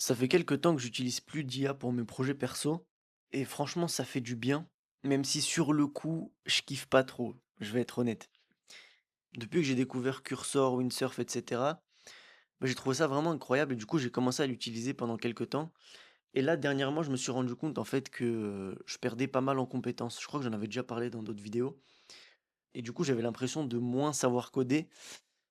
Ça fait quelque temps que j'utilise plus d'IA pour mes projets perso et franchement ça fait du bien, même si sur le coup, je kiffe pas trop, je vais être honnête. Depuis que j'ai découvert Cursor, Windsurf, etc., j'ai trouvé ça vraiment incroyable et du coup j'ai commencé à l'utiliser pendant quelques temps. Et là dernièrement, je me suis rendu compte en fait que je perdais pas mal en compétences. Je crois que j'en avais déjà parlé dans d'autres vidéos. Et du coup j'avais l'impression de moins savoir coder.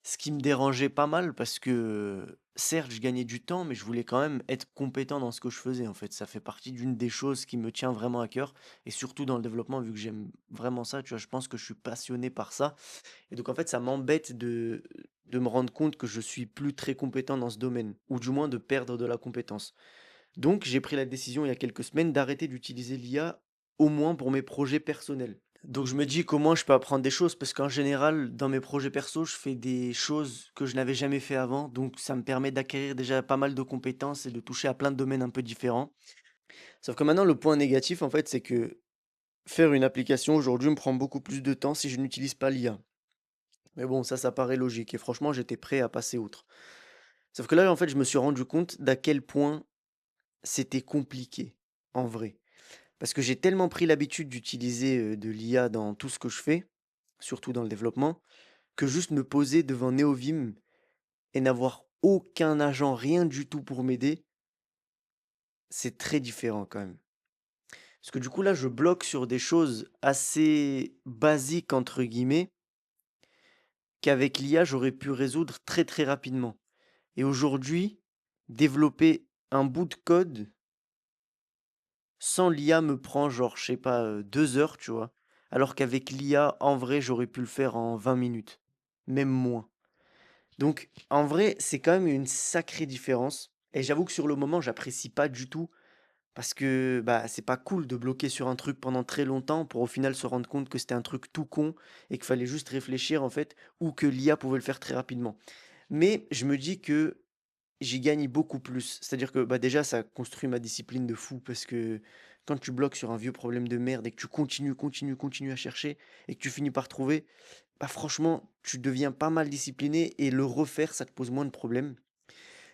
Ce qui me dérangeait pas mal parce que, certes, je gagnais du temps, mais je voulais quand même être compétent dans ce que je faisais, en fait. Ça fait partie d'une des choses qui me tient vraiment à cœur et surtout dans le développement, vu que j'aime vraiment ça, tu vois? Je pense que je suis passionné par ça et donc en fait, ça m'embête de me rendre compte que je suis plus très compétent dans ce domaine ou du moins de perdre de la compétence. Donc j'ai pris la décision il y a quelques semaines d'arrêter d'utiliser l'IA, au moins pour mes projets personnels. Donc je me dis comment je peux apprendre des choses parce qu'en général, dans mes projets perso, je fais des choses que je n'avais jamais fait avant. Donc ça me permet d'acquérir déjà pas mal de compétences et de toucher à plein de domaines un peu différents. Sauf que maintenant, le point négatif, en fait, c'est que faire une application aujourd'hui me prend beaucoup plus de temps si je n'utilise pas l'IA. Mais bon, ça paraît logique et franchement, j'étais prêt à passer outre. Sauf que là, en fait, je me suis rendu compte d'à quel point c'était compliqué, en vrai. Parce que j'ai tellement pris l'habitude d'utiliser de l'IA dans tout ce que je fais, surtout dans le développement, que juste me poser devant Neovim et n'avoir aucun agent, rien du tout pour m'aider, c'est très différent quand même. Parce que du coup là, je bloque sur des choses assez «basiques» entre guillemets, qu'avec l'IA, j'aurais pu résoudre très, très rapidement. Et aujourd'hui, développer un bout de code sans l'IA me prend genre, je sais pas, 2 heures, tu vois? Alors qu'avec l'IA, en vrai, j'aurais pu le faire en 20 minutes, même moins. Donc, en vrai, c'est quand même une sacrée différence. Et j'avoue que sur le moment, j'apprécie pas du tout parce que bah, c'est pas cool de bloquer sur un truc pendant très longtemps pour au final se rendre compte que c'était un truc tout con et qu'il fallait juste réfléchir en fait ou que l'IA pouvait le faire très rapidement. Mais je me dis que j'y gagne beaucoup plus. C'est-à-dire que bah, déjà, ça construit ma discipline de fou parce que quand tu bloques sur un vieux problème de merde et que tu continues à chercher et que tu finis par trouver, bah franchement, tu deviens pas mal discipliné et le refaire, ça te pose moins de problèmes.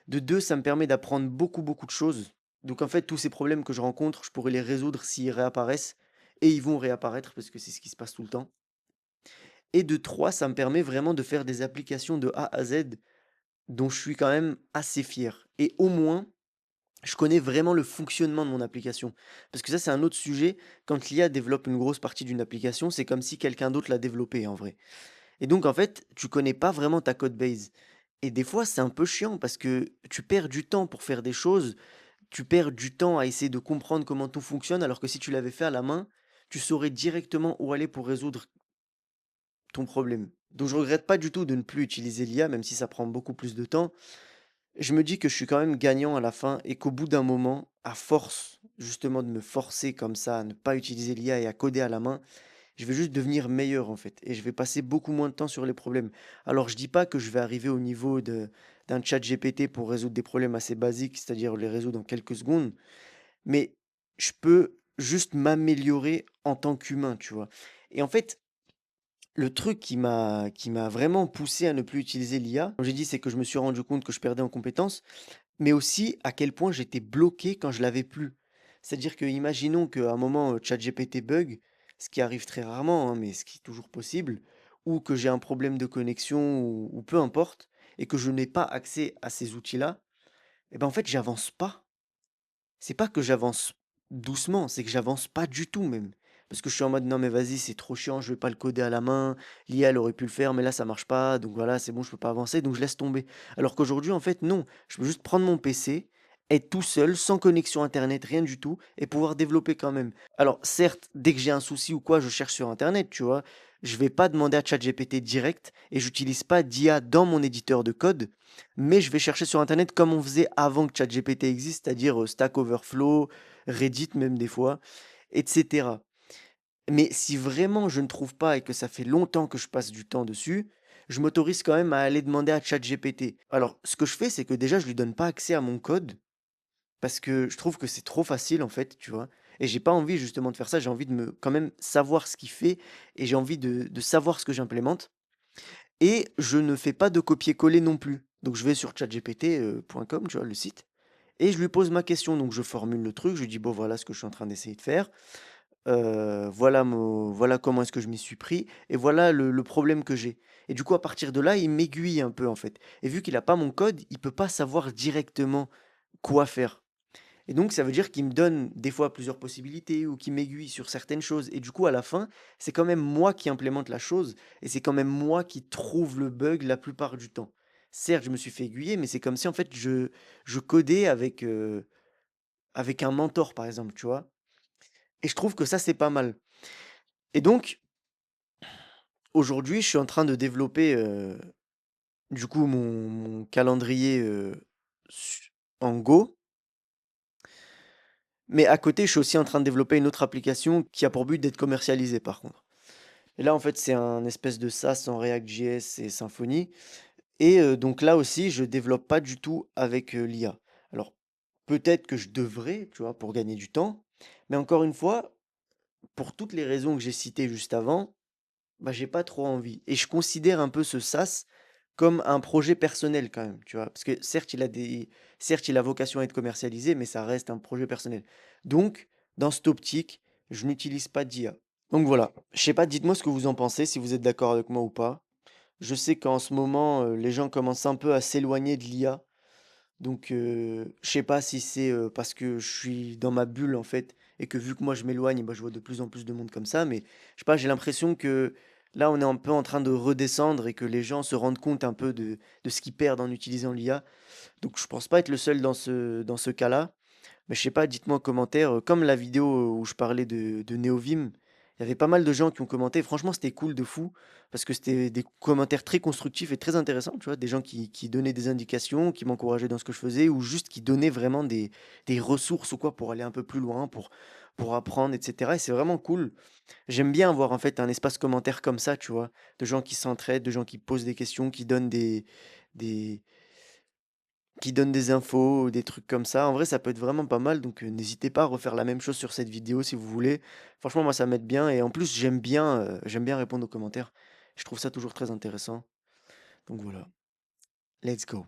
De 2, ça me permet d'apprendre beaucoup de choses. Donc en fait, tous ces problèmes que je rencontre, je pourrais les résoudre s'ils réapparaissent et ils vont réapparaître parce que c'est ce qui se passe tout le temps. Et de 3, ça me permet vraiment de faire des applications de A à Z dont je suis quand même assez fier. Et au moins, je connais vraiment le fonctionnement de mon application. Parce que ça, c'est un autre sujet. Quand l'IA développe une grosse partie d'une application, c'est comme si quelqu'un d'autre l'a développée en vrai. Et donc, en fait, tu connais pas vraiment ta code base. Et des fois, c'est un peu chiant parce que tu perds du temps pour faire des choses, tu perds du temps à essayer de comprendre comment tout fonctionne, alors que si tu l'avais fait à la main, tu saurais directement où aller pour résoudre ton problème. Donc, je regrette pas du tout de ne plus utiliser l'IA, même si ça prend beaucoup plus de temps. Je me dis que je suis quand même gagnant à la fin et qu'au bout d'un moment, à force justement de me forcer comme ça à ne pas utiliser l'IA et à coder à la main, je vais juste devenir meilleur en fait et je vais passer beaucoup moins de temps sur les problèmes. Alors je dis pas que je vais arriver au niveau d'un chat GPT pour résoudre des problèmes assez basiques, c'est-à-dire les résoudre en quelques secondes, mais je peux juste m'améliorer en tant qu'humain, tu vois. Et en fait, le truc qui m'a vraiment poussé à ne plus utiliser l'IA, comme j'ai dit, c'est que je me suis rendu compte que je perdais en compétences, mais aussi à quel point j'étais bloqué quand je l'avais plus. C'est-à-dire que imaginons qu'à un moment, ChatGPT bug, ce qui arrive très rarement, hein, mais ce qui est toujours possible, ou que j'ai un problème de connexion ou peu importe, et que je n'ai pas accès à ces outils-là, et ben, en fait, j'avance pas. C'est pas que j'avance doucement, c'est que j'avance pas du tout même. Parce que je suis en mode: «Non mais vas-y, c'est trop chiant, je vais pas le coder à la main. L'IA, elle aurait pu le faire, mais là ça marche pas, donc voilà, c'est bon, je peux pas avancer», donc je laisse tomber. Alors qu'aujourd'hui, en fait, non. Je peux juste prendre mon PC, être tout seul, sans connexion internet, rien du tout et pouvoir développer quand même. Alors certes, dès que j'ai un souci ou quoi, je cherche sur internet, tu vois? Je vais pas demander à ChatGPT direct et j'utilise pas d'IA dans mon éditeur de code, mais je vais chercher sur internet comme on faisait avant que ChatGPT existe, c'est-à-dire, Stack Overflow, Reddit même des fois, et cetera. Mais si vraiment je ne trouve pas et que ça fait longtemps que je passe du temps dessus, je m'autorise quand même à aller demander à ChatGPT. Alors, ce que je fais, c'est que déjà je lui donne pas accès à mon code, parce que je trouve que c'est trop facile en fait, tu vois? Et j'ai pas envie justement de faire ça, j'ai envie de me quand même savoir ce qu'il fait et j'ai envie de savoir ce que j'implémente. Et je ne fais pas de copier-coller non plus. Donc je vais sur chatgpt.com, tu vois, le site, et je lui pose ma question. Donc je formule le truc, je lui dis: «Bon, voilà ce que je suis en train d'essayer de faire, voilà comment est-ce que je m'y suis pris et voilà le problème que j'ai». Et du coup, à partir de là, il m'aiguille un peu, en fait, et vu qu'il a pas mon code, il peut pas savoir directement quoi faire. Et donc ça veut dire qu'il me donne des fois plusieurs possibilités ou qu'il m'aiguille sur certaines choses et du coup à la fin, c'est quand même moi qui implémente la chose et c'est quand même moi qui trouve le bug la plupart du temps. Certes, je me suis fait aiguiller, mais c'est comme si en fait je codais avec un mentor par exemple, tu vois? Et je trouve que ça c'est pas mal. Et donc aujourd'hui, je suis en train de développer, du coup mon calendrier, su en Go. Mais à côté, je suis aussi en train de développer une autre application qui a pour but d'être commercialisée par contre. Et là, en fait, c'est un espèce de SaaS en React.js et Symfony. Et donc là aussi, je développe pas du tout avec l'IA. Alors, peut-être que je devrais, tu vois, pour gagner du temps. Mais encore une fois, pour toutes les raisons que j'ai citées juste avant, bah, j'ai pas trop envie. Et je considère un peu ce SaaS comme un projet personnel quand même, tu vois. Parce que certes, il a vocation à être commercialisé, mais ça reste un projet personnel. Donc, dans cette optique, je n'utilise pas d'IA. Donc voilà. Je sais pas, dites-moi ce que vous en pensez, si vous êtes d'accord avec moi ou pas. Je sais qu'en ce moment, les gens commencent un peu à s'éloigner de l'IA. Donc, je sais pas si c'est parce que je suis dans ma bulle en fait, et que vu que moi je m'éloigne, bah, je vois de plus en plus de monde comme ça. Mais je sais pas, j'ai l'impression que là, on est un peu en train de redescendre et que les gens se rendent compte un peu de ce qu'ils perdent en utilisant l'IA. Donc, je pense pas être le seul dans ce cas-là. Mais je sais pas, dites-moi en commentaire, comme la vidéo où je parlais de Neovim, il y avait pas mal de gens qui ont commenté. Franchement, c'était cool de fou, parce que c'était des commentaires très constructifs et très intéressants, tu vois. Des gens qui donnaient des indications, qui m'encourageaient dans ce que je faisais, ou juste qui donnaient vraiment des ressources ou quoi pour aller un peu plus loin, pour apprendre, etc. Et c'est vraiment cool. J'aime bien avoir en fait un espace commentaire comme ça, tu vois, de gens qui s'entraident, de gens qui posent des questions, des, qui donne des infos ou des trucs comme ça. En vrai, ça peut être vraiment pas mal, donc n'hésitez pas à refaire la même chose sur cette vidéo si vous voulez. Franchement, moi, ça m'aide bien et en plus, j'aime bien répondre aux commentaires. Je trouve ça toujours très intéressant. Donc voilà, let's go.